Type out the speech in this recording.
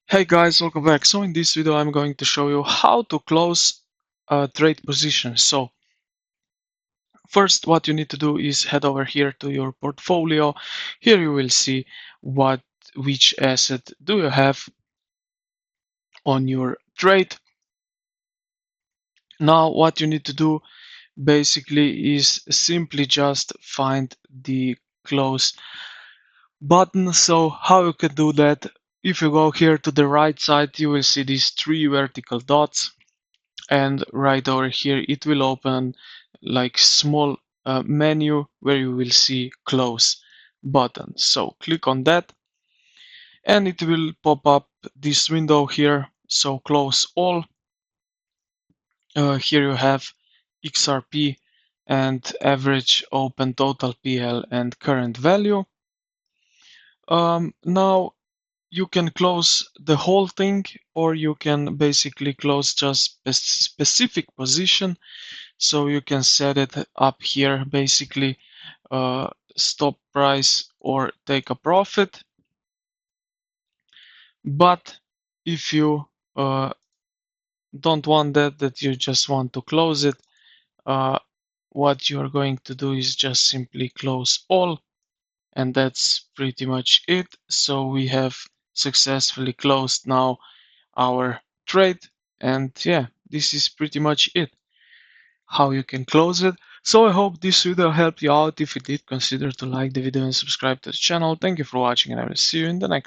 Hey guys, welcome back. So in this video I'm going to show you how to close a trade position. So first what you need to do is head over here to your portfolio. Here you will see which asset do you have on your trade. Now what you need to do basically is simply just find the close button. So how you can do that? If you go here to the right side, you will see these three vertical dots. And right over here it will open like small menu where you will see close button. So click on that and it will pop up this window here. So close all. Here you have XRP and average open total PL and current value. Now you can close the whole thing, or you can basically close just a specific position. So you can set it up here, basically stop price or take a profit. But if you don't want that you just want to close it, what you're going to do is just simply close all, and that's pretty much it. So we have successfully closed now our trade, and yeah, this is pretty much it, how you can close it. So I hope this video helped you out. If it did, consider to like the video and subscribe to the channel. Thank you for watching, and I will see you in the next